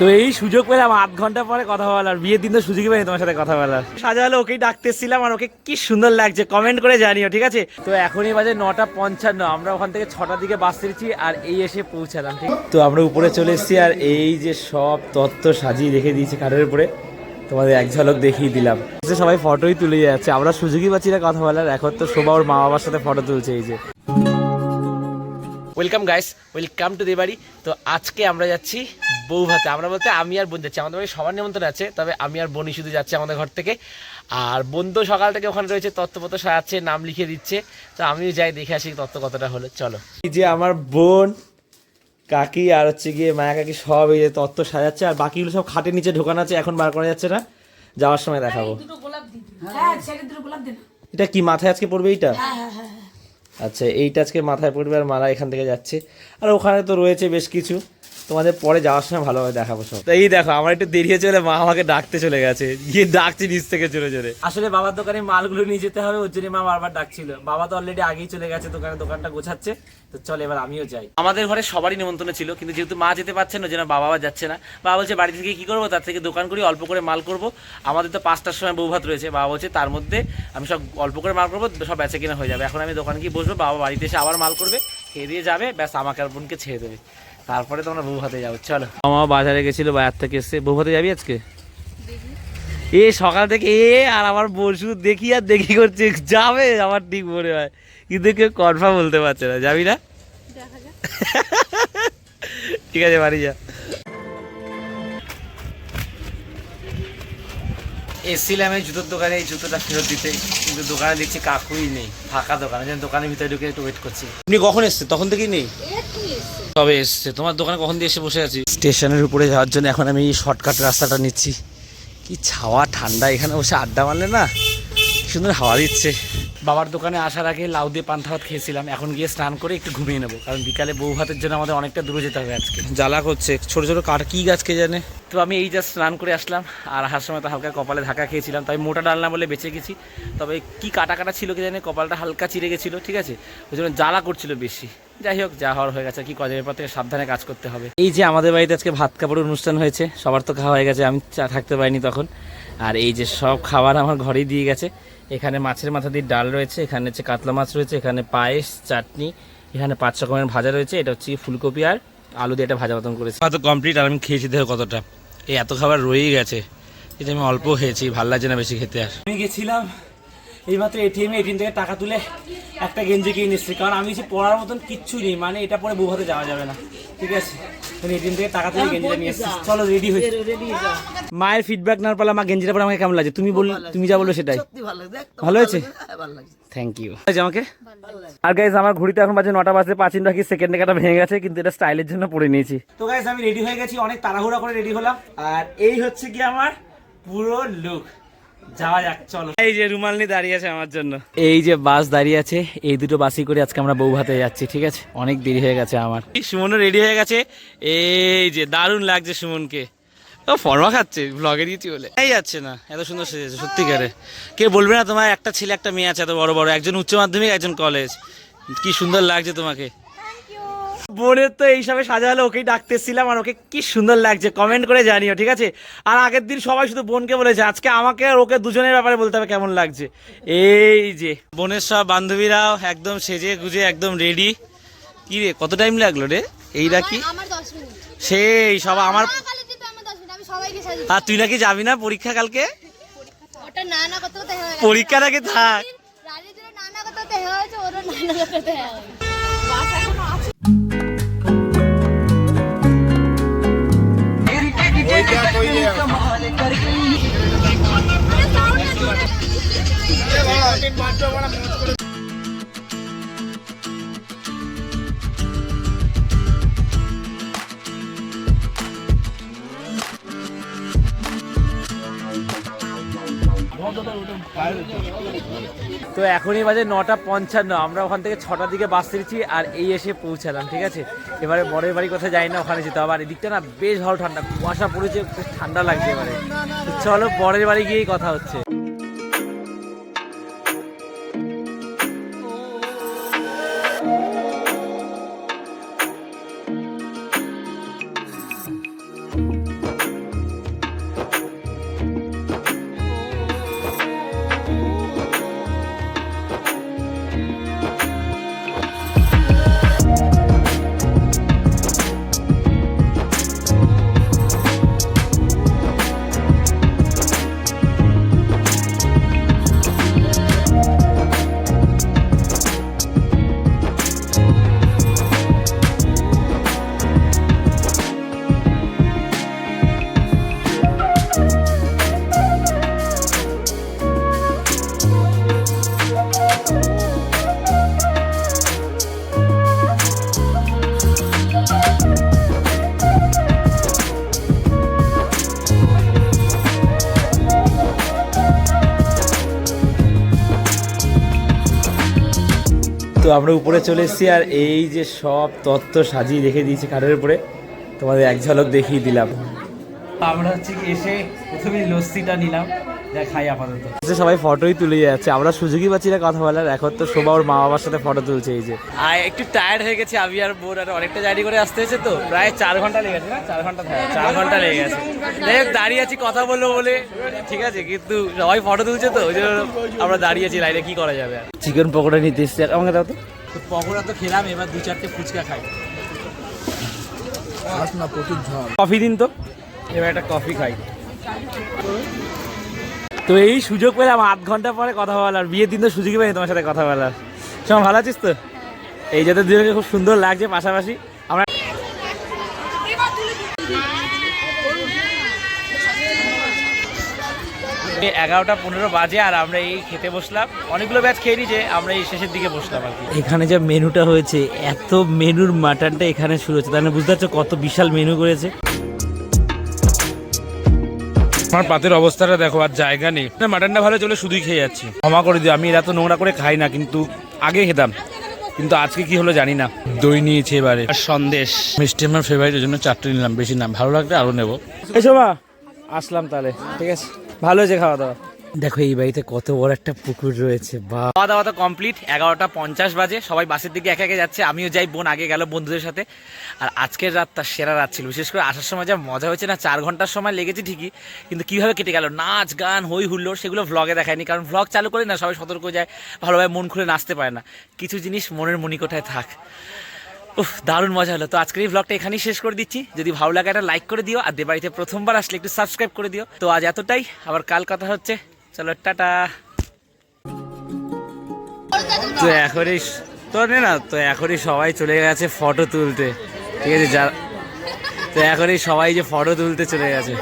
তো এই সুযোগ পেলাম 8 ঘন্টা পরে কথা বলার, বিয়ের দিন তো সুযোগই পাইনি তোমার সাথে কথা বলার। সাজালো ওকেই ডাকতেছিলাম আর ওকে কি সুন্দর লাগছে কমেন্ট করে জানিও, ঠিক আছে? তো এখনই বাজে 9:55, আমরা ওখান থেকে 6টার দিকে বাস ছেড়েছি আর এই এসে পৌঁছালাম, ঠিক? তো আমরা উপরে চলে এসেছি আর এই যে সব তত্ত্ব সাজিয়ে রেখে দিয়েছি খাটের উপরে, তোমাদের এক ঝলক দেখিয়ে দিলাম। সবাই ফটোই তুলে যাচ্ছে, আমরা সুযোগই পাচ্ছি না কথা বলার। এখন তো সবাই ওর মা বাবার সাথে ফটো তুলছে। এই যে ওয়েলকাম গাইস, ওয়েলকাম টু দেবাড়ি। তো আজকে আমরা যাচ্ছি বৌভাতে। আমরা বলতে আমি আর বোন যাচ্ছি, আমাদের বাড়ি সবার নিমন্ত্রণ আছে, তবে আমি আর বোনই শুধু যাচ্ছি আমাদের ঘর থেকে। আর বোন তো সকাল থেকে ওখানে রয়েছে, তত্ত্বপত্র সাজাচ্ছে, নাম লিখে দিচ্ছে। তো আমিও যাই দেখে আসি তত্ত্ব কতটা হলো। চলো। এই যে আমার বোন, কাকি আর হচ্ছে গিয়ে মায়া কাকি সব এই যে তত্ত্ব সাজাচ্ছে, আর বাকিগুলো সব খাটের নিচে ঢোকানো আছে, এখন বার করা যাচ্ছে না, যাওয়ার সময় দেখাবো। এটা কি মাথায় আজকে পড়বে? এইটা আচ্ছা, এইটা আজকে মাথায় পড়বে আর মালা এখান থেকে যাচ্ছে। আর ওখানে তো রয়েছে বেশ কিছু, তোমাদের পরে যাওয়ার সময় ভালোভাবে দেখাবো সব। তো এই দেখো আমার একটু দেরি হয়ে চলে, মা আমাকে ডাকতে চলে গেছে, গিয়ে ডাকছে নিচ থেকে জোরে জোরে। আসলে বাবার দোকানে মালগুলো নিয়ে যেতে হবে, ওর জন্য মা বারবার ডাকছিল। বাবা তো অলরেডি আগেই চলে গেছে দোকানে, দোকানটা গোছাচ্ছে। তো চলে এবার আমিও যাই। আমাদের ঘরে সবারই নিমন্ত্রণ ছিল, কিন্তু যেহেতু মা যেতে পারছে না, যেন বাবা যাচ্ছে না। বাবা বলছে বাড়ি থেকে কি করবো, তার থেকে দোকান করি, অল্প করে মাল করবো। আমাদের তো 5টার সময় বৌভাত রয়েছে, বাবা বলছে তার মধ্যে আমি সব অল্প করে মাল করবো, সব বেচা কিনা হয়ে যাবে। এখন আমি দোকানে গিয়ে বসবো, বাবা বাড়িতে এসে আবার মাল করবে, খেয়ে দিয়ে যাবে, ব্যাস আমাকে আর বোনকে ছেড়ে দেবে। তারপরে তোমরা বৌভাতে যাবো। চলো। আমার বাজারে গেছিল, বাজার থেকে এসে। বৌভাতে যাবি আজকে? এ সকাল থেকে আর আমার বোন শুধু দেখি আর দেখি করছে, যাবে আমার ঠিক মনে হয়, কিন্তু কেউ কনফার্ম বলতে পারছে না। যাবি না? ঠিক আছে, বাড়ি যা। এসছিলাম এই জুতোর দোকানে, এই জুতোটা ফেরত দিতে, কিন্তু দোকানে দেখছি কাকুই নেই, ফাঁকা দোকানে। যেন দোকানের ভিতরে ঢুকে একটু ওয়েট করছি। আপনি কখন এসছে? তখন থেকেই নেই, তবে এসছে। তোমার দোকানে কখন দিয়ে এসে বসে আছি। স্টেশনের উপরে যাওয়ার জন্য এখন আমি শর্টকাট রাস্তাটা নিচ্ছি। কি ছাওয়া ঠান্ডা, এখানে বসে আড্ডা মারলে না সুন্দর হাওয়া দিচ্ছে। বাবার দোকানে আসার আগে লাউ দিয়ে পান্তা ভাত খেয়েছিলাম, এখন গিয়ে স্নান করে একটু ঘুমিয়ে নেবো, কারণ বিকালে বউ ভাতের জন্য আমাদের অনেকটা দূরে যেতে হবে আজকে। জ্বালা করছে, ছোট ছোট কাঠ কি গাছ কে জানে। তো আমি এই জাস্ট স্নান করে আসলাম, আর আসার সময় তো হালকা কপালে ধাক্কা খেয়েছিলাম, তাই মোটা ডাল না বলে বেঁচে গেছি। তবে কি কাটা কাটা ছিল কে জানে, কপালটা হালকা চিড়ে গেছিলো, ঠিক আছে, ওই জন্য জ্বালা করছিল বেশি। যাই হোক, যা হওয়ার হয়ে গেছে, কি কদিনের এরপর থেকে সাবধানে কাজ করতে হবে। এই যে আমাদের বাড়িতে আজকে ভাত কাপড়ের অনুষ্ঠান হয়েছে, সবার তো খাওয়া হয়ে গেছে, আমি থাকতে পারিনি তখন। আর এই যে সব খাবার আমার ঘরেই দিয়ে গেছে। এখানে মাছের মাথা দিয়ে ডাল রয়েছে, এখানে হচ্ছে কাতলা মাছ রয়েছে, এখানে পায়েস, চাটনি, এখানে 5 রকমের ভাজা রয়েছে। এটা হচ্ছে ফুলকপি আর আলু দিয়ে একটা ভাজা মতন করেছে। তো কমপ্লিট। আর আমি খেয়েছি দেখো কতটা, এই এত খাবার রয়েই গেছে, এটা আমি অল্প খেয়েছি, ভালো লাগছে না বেশি খেতে। আর আমি গেছিলাম এইমাত্র এটিএম থেকে টাকা তুলে একটা গেঞ্জি কিনে নিচ্ছি, কারণ আমি যে পরার মতন কিচ্ছু নেই, মানে এটা পরে বৌভাতে যাওয়া যাবে না, ঠিক আছে? এটিএম থেকে টাকা তুলে গেঞ্জিটা নিয়ে এসেছি। চলো রেডি হয়ে। মায়ের ফিডব্যাক না পারলে আমার গেঞ্জিটা পরে আমাকে কেমন লাগছে? তুমি যা বললো সেটাই ভালো হয়েছে, থ্যাংক ইউ। আমাকে আর গাইজ আমার ঘড়িতে এখন বাজে 9টা বাজে 5 মিনিট, বাকি সেকেন্ড কাটা ভেঙে গেছে, কিন্তু এটা স্টাইলের জন্য পরে নিয়েছি। তো গাইজ আমি রেডি হয়ে গেছি, অনেক তাড়াহুড়া করে রেডি হলাম, আর এই হচ্ছে কি আমার পুরো লুক। যাওয়া যাক, চলো। এই যে রুমাল নিয়ে দাঁড়িয়ে আছে আমার জন্য, এই যে বাস দাঁড়িয়ে আছে, এই দুটো বাসই করে আজকে আমরা বৌভাতে যাচ্ছি, ঠিক আছে? অনেক দেরি হয়ে গেছে আমার। সুমনও রেডি হয়ে গেছে, এই যে দারুণ লাগছে সুমনকে, ও ফর্মা খাচ্ছে ব্লগে দিয়েছি বলে। এই যাচ্ছে না, এত সুন্দর সেজেছে সত্যিকারে। কে বলবে না তোমার একটা ছেলে একটা মেয়ে আছে এত বড় বড়, একজন উচ্চ মাধ্যমিক একজন কলেজ, কি সুন্দর লাগছে তোমাকে। বোনের তো এইসবে সাজালো, ওকেই ডাকতেছিলাম আর ওকে কি সুন্দর লাগছে কমেন্ট করে জানিও, ঠিক আছে? আর আগের দিন সবাই শুধু বোনকে বলেছে, আজকে আমাকে আর ওকে দুজনের ব্যাপারে বলতে হবে কেমন লাগছে। এই যে বোনের সব বান্ধবীরাও একদম সেজে গুজে একদম রেডি। কি রে, কত টাইম লাগলো রে? এইটা কি সেই সব আমার। আর তুই নাকি যাবি না পরীক্ষা কালকে? পরীক্ষা নাকি থাক। তো এখনই বাজে 9:55, আমরা ওখান থেকে 6টার দিকে বাস ছেড়েছি আর এই এসে পৌঁছালাম, ঠিক আছে? এবারে বরের বাড়ি কোথায় যাই না, ওখানে যেতে হবে। আর এদিকটা না বেশ ভালো ঠান্ডা, কুয়াশা পড়েছে, বেশ ঠান্ডা লাগছে। এবারে চলো বরের বাড়ি গিয়েই কথা হচ্ছে। তো আমরা উপরে চলে এসেছি আর এই যে সব তত্ত্ব সাজিয়ে রেখে দিয়েছি খাটের উপরে, তোমাদের এক ঝলক দেখিয়ে দিলাম। আমরা হচ্ছে কি এসে প্রথমেই লস্যিটা নিলাম, যা খাই আপাতত। সবাই ফটোই তুলে যাচ্ছে, আমরা সুযোগই পাচ্ছি না কথা বলার। এখন তো সবাই ওর মা বাবার সাথে ফটো তুলছে। এই যে আর একটু টায়ার্ড হয়ে গেছে আমি আর বোন, আর অনেকটা জার্নি করে আসতে হয়েছে, তো প্রায় 4 ঘন্টা লেগে গেছে না, 4 ঘন্টা 4 ঘন্টা লেগে গেছে। যাই হোক দাঁড়িয়ে আছি কথা বলবো বলে, ঠিক আছে, কিন্তু সবাই ফটো তুলছে তো ওই জন্য আমরা দাঁড়িয়ে আছি লাইনে, কি করা যাবে। চিকেন পকোড়া নিতে এসছি, আমাকে দাও তো। পকোড়া তো খেলাম, এবার 2-4টে ফুচকা খাই। কফি দিন তো, এবার একটা কফি খাই। তো এই সুযোগ পেলাম 8 ঘন্টা পরে কথা বলার, বিয়ের দিন তো সুযোগই পাইনি তোমার সাথে কথা বলার। সব ভালো আছিস তো? এই যাতে দুজনকে খুব সুন্দর লাগছে পাশাপাশি। আমরা 11:15 বাজে আর আমরা এই খেতে বসলাম। অনেকগুলো ব্যাচ খেয়ে নিয়েছে, আমরা এই শেষের দিকে বসলাম আর কি। এখানে যে মেনুটা হয়েছে, এত মেনুর মাটনটা এখানে শুরু হচ্ছে, তাহলে বুঝতে পারছো কত বিশাল মেনু করেছে। আমার পাতের অবস্থাটা দেখো, আর জায়গা নেই। মাটনটা ভালো চলে, শুধুই খেয়ে যাচ্ছি। ক্ষমা করে দিও, আমি এরা তো নোংরা করে খাই না, কিন্তু আগে খেতাম, কিন্তু আজকে কি হলো জানি না। দই নিয়েছি এবারে, আর সন্দেশ। মিষ্টি আমার ফেভারিট, ওই জন্য 4টে নিলাম, বেশি না, ভালো লাগলে আরো নেবো। এসো মা, আসলাম তাহলে, ঠিক আছে, ভালো হয়েছে খাওয়া দাওয়া। দেখো এই বাড়িতে কত বড় একটা পুকুর রয়েছে। বা খাওয়া দাওয়া তো কমপ্লিট, 11:50 বাজে। সবাই বাসের দিকে একে একে যাচ্ছে, আমিও যাই, বোন আগে গেল বন্ধুদের সাথে। আর আজকের রাতটা সেরা রাত ছিল, বিশেষ করে আসার সময় যা মজা হয়েছে না। 4 ঘন্টার সময় লেগেছে ঠিকই, কিন্তু কিভাবে কেটে গেল, নাচ গান হই হুল্লোড়, সেগুলো ভ্লগে দেখায়নি, কারণ ভ্লগ চালু করে না সবাই সতর্ক যায়, ভালোভাবে মন খুলে নাচতে পারে না। কিছু জিনিস মনের মণিকোঠায় থাক। উফ, দারুণ মজা হলো। তো আজকের এই ব্লগটা এখানেই শেষ করে দিচ্ছি। যদি ভালো লাগে একটা লাইক করে দিও, আর বাড়িতে প্রথমবার আসলে একটু সাবস্ক্রাইব করে দিও। তো আজ এতটাই, আবার কাল কথা হচ্ছে, চলো টাটা। তো এখনই তো না, তো এখনই সবাই চলে গেছে ফটো তুলতে, ঠিক আছে, তো এখনই সবাই যে ফটো তুলতে চলে গেছে।